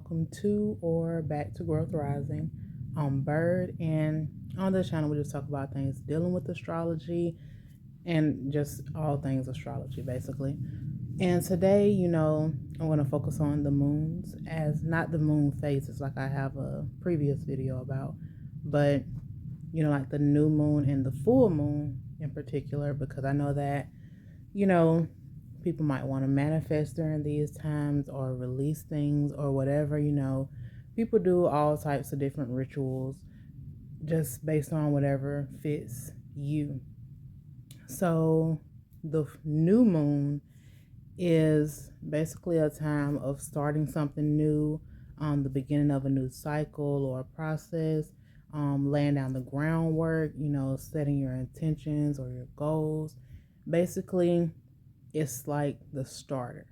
welcome to or back to Growth Rising. I'm Bird, and on this channel, we just talk about things dealing with astrology and just all things astrology, basically. And today, I'm going to focus on the moons as not the moon phases like I have a previous video about, but, like the new moon and the full moon in particular, because I know that, you know, people might want to manifest during these times or release things or whatever. People do all types of different rituals just based on whatever fits you. So the new moon is basically a time of starting something new, the beginning of a new cycle or process, laying down the groundwork, setting your intentions or your goals. Basically, it's like the starter.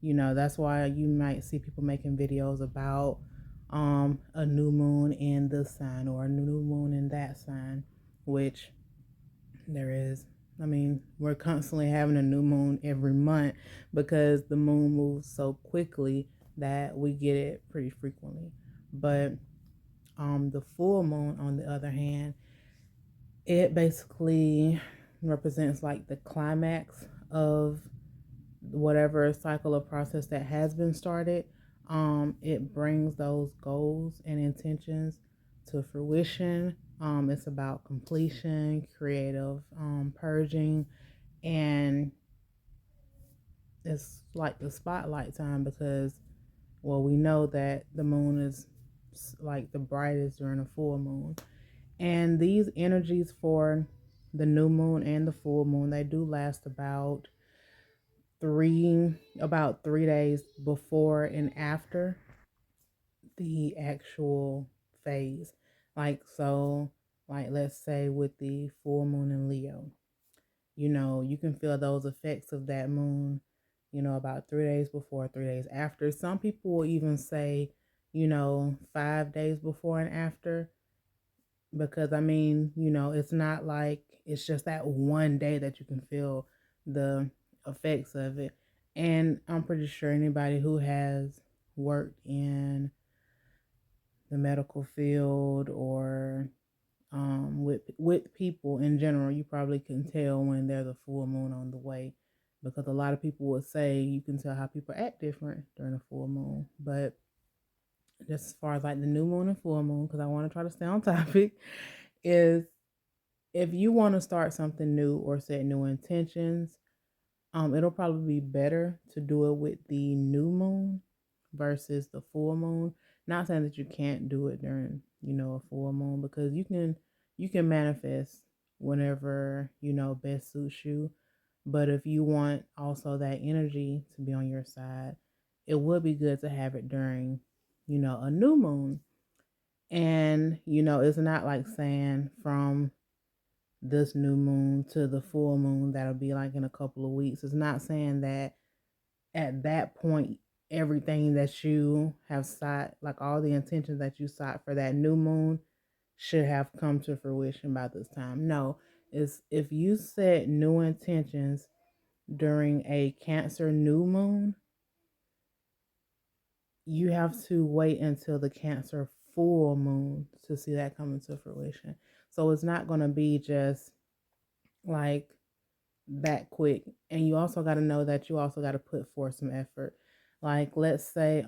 That's why you might see people making videos about a new moon in this sign or a new moon in that sign, which there is. I mean, we're constantly having a new moon every month because the moon moves so quickly that we get it pretty frequently. But the full moon, on the other hand, it basically represents like the climax of whatever cycle or process that has been started. It brings those goals and intentions to fruition. It's about completion, creative purging, and it's like the spotlight time because, well, we know that the moon is like the brightest during a full moon. And these energies for the new moon and the full moon, they do last about 3 days before and after the actual phase. Like let's say with the full moon in Leo, you can feel those effects of that moon, about 3 days before, 3 days after. Some people will even say, 5 days before and after, because I mean, it's not like it's just that one day that you can feel the effects of it. And I'm pretty sure anybody who has worked in the medical field or with people in general, you probably can tell when there's a full moon on the way, because a lot of people would say you can tell how people act different during a full moon. But just as far as like the new moon and full moon, because I want to try to stay on topic, is if you want to start something new or set new intentions, it'll probably be better to do it with the new moon versus the full moon. Not saying that you can't do it during, a full moon, because you can manifest whenever, best suits you. But if you want also that energy to be on your side, it would be good to have it during, a new moon. And, it's not like saying from this new moon to the full moon that'll be like in a couple of weeks. It's not saying that at that point everything that you have sought, like all the intentions that you sought for that new moon, should have come to fruition by this time. No, it's if you set new intentions during a Cancer new moon, you have to wait until the Cancer full moon to see that coming to fruition. So it's not going to be just like that quick. And you also got to know that you also got to put forth some effort. Like let's say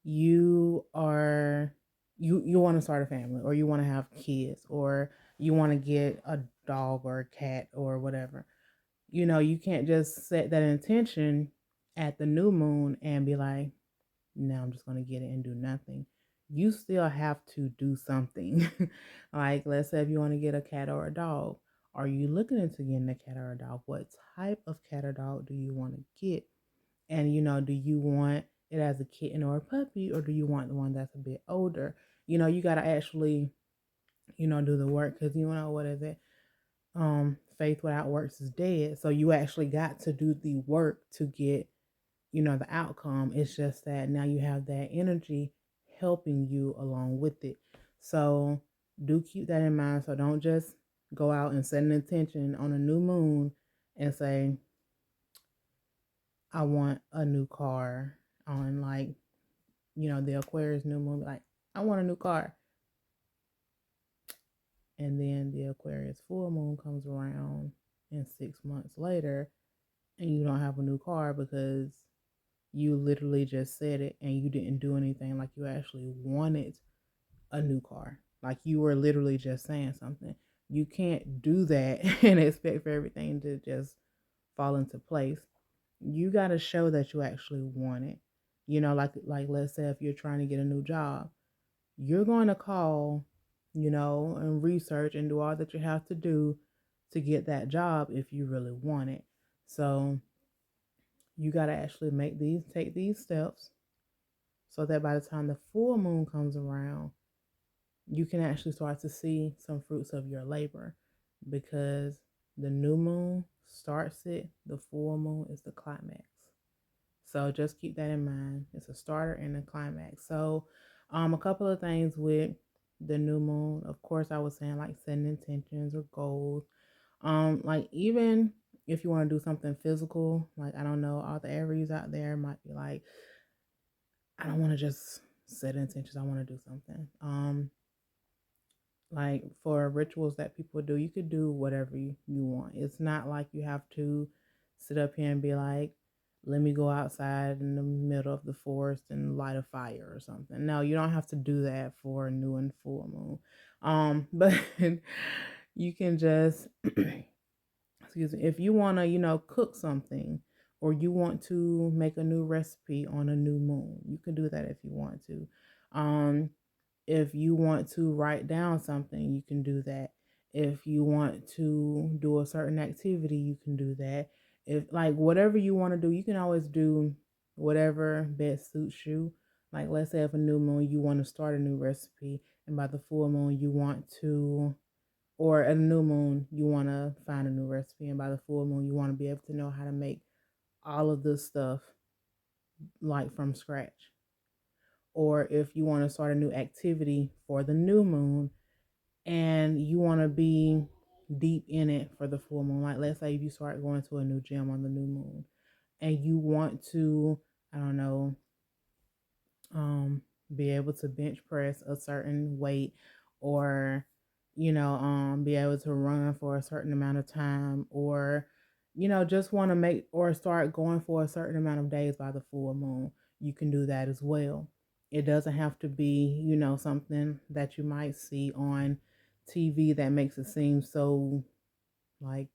you are you want to start a family, or you want to have kids, or you want to get a dog or a cat or whatever. You can't just set that intention at the new moon and be like, now I'm just going to get it and do nothing. You still have to do something. Like, let's say if you want to get a cat or a dog, are you looking into getting a cat or a dog? What type of cat or dog do you want to get? And, do you want it as a kitten or a puppy, or do you want the one that's a bit older? You got to actually, do the work, because what is it? Faith without works is dead. So you actually got to do the work to get, the outcome. It's just that now you have that energy helping you along with it. So do keep that in mind. So don't just go out and set an intention on a new moon and say, I want a new car on, like, the Aquarius new moon, like, I want a new car. And then the Aquarius full moon comes around, and 6 months later, and you don't have a new car because you literally just said it and you didn't do anything, like you actually wanted a new car. Like you were literally just saying something. You can't do that and expect for everything to just fall into place. You got to show that you actually want it. Like let's say if you're trying to get a new job, you're going to call, and research and do all that you have to do to get that job if you really want it. So you got to actually take these steps so that by the time the full moon comes around, you can actually start to see some fruits of your labor, because the new moon starts it, the full moon is the climax. So just keep that in mind. It's a starter and a climax. So a couple of things with the new moon. Of course, I was saying like setting intentions or goals. Like even if you want to do something physical, like I don't know, all the Aries out there might be like, I don't want to just set intentions. I want to do something. Like for rituals that people do, you could do whatever you want. It's not like you have to sit up here and be like, let me go outside in the middle of the forest and light a fire or something. No, you don't have to do that for a new and full moon. But you can just excuse me, if you want to, cook something, or you want to make a new recipe on a new moon, you can do that if you want to. If you want to write down something, you can do that. If you want to do a certain activity, you can do that. If like whatever you want to do, you can always do whatever best suits you. Like let's say if a new moon you want to start a new recipe, and by the full moon you want to, or a new moon you want to find a new recipe, and by the full moon you want to be able to know how to make all of this stuff like from scratch. Or if you want to start a new activity for the new moon and you want to be deep in it for the full moon, like let's say if you start going to a new gym on the new moon and you want to, I don't know, be able to bench press a certain weight, or be able to run for a certain amount of time, or just want to make or start going for a certain amount of days by the full moon, you can do that as well. It doesn't have to be something that you might see on TV that makes it seem so like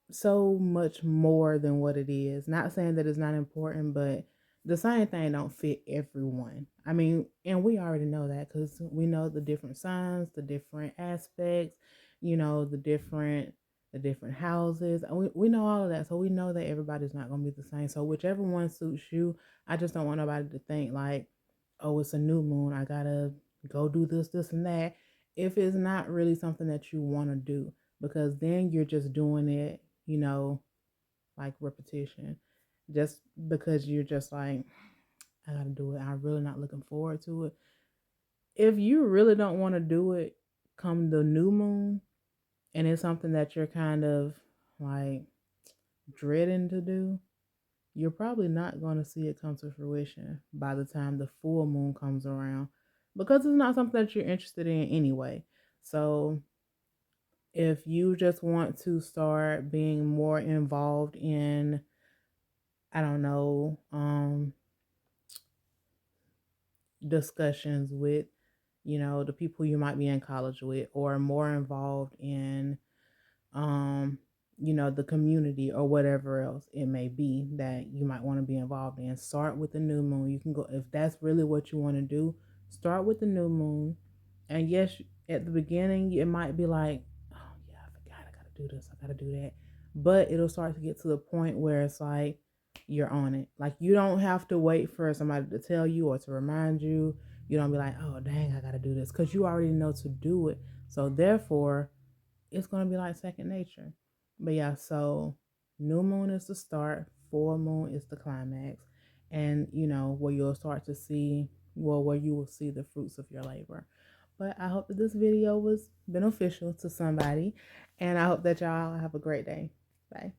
so much more than what it is. Not saying that it's not important, but the same thing don't fit everyone. I mean, and we already know that because we know the different signs, the different aspects, the different houses. We know all of that. So we know that everybody's not gonna be the same. So whichever one suits you, I just don't want nobody to think like, oh, it's a new moon, I gotta go do this, this, and that. If it's not really something that you want to do, because then you're just doing it, like repetition, just because you're just like, I gotta do it. I'm really not looking forward to it. If you really don't want to do it come the new moon, and it's something that you're kind of like dreading to do, you're probably not going to see it come to fruition by the time the full moon comes around, because it's not something that you're interested in anyway. So if you just want to start being more involved in, I don't know, discussions with, the people you might be in college with, or more involved in, um, the community or whatever else it may be that you might want to be involved in, start with the new moon. You can go, if that's really what you want to do, start with the new moon. And yes, at the beginning, it might be like, oh, yeah, I forgot, I got to do this, I got to do that. But it'll start to get to the point where it's like you're on it. Like you don't have to wait for somebody to tell you or to remind you. You don't be like, oh, dang, I got to do this, because you already know to do it. So therefore, it's going to be like second nature. But yeah, so new moon is the start, full moon is the climax. And, where you'll start to see, well, where you will see the fruits of your labor. But I hope that this video was beneficial to somebody. And I hope that y'all have a great day. Bye.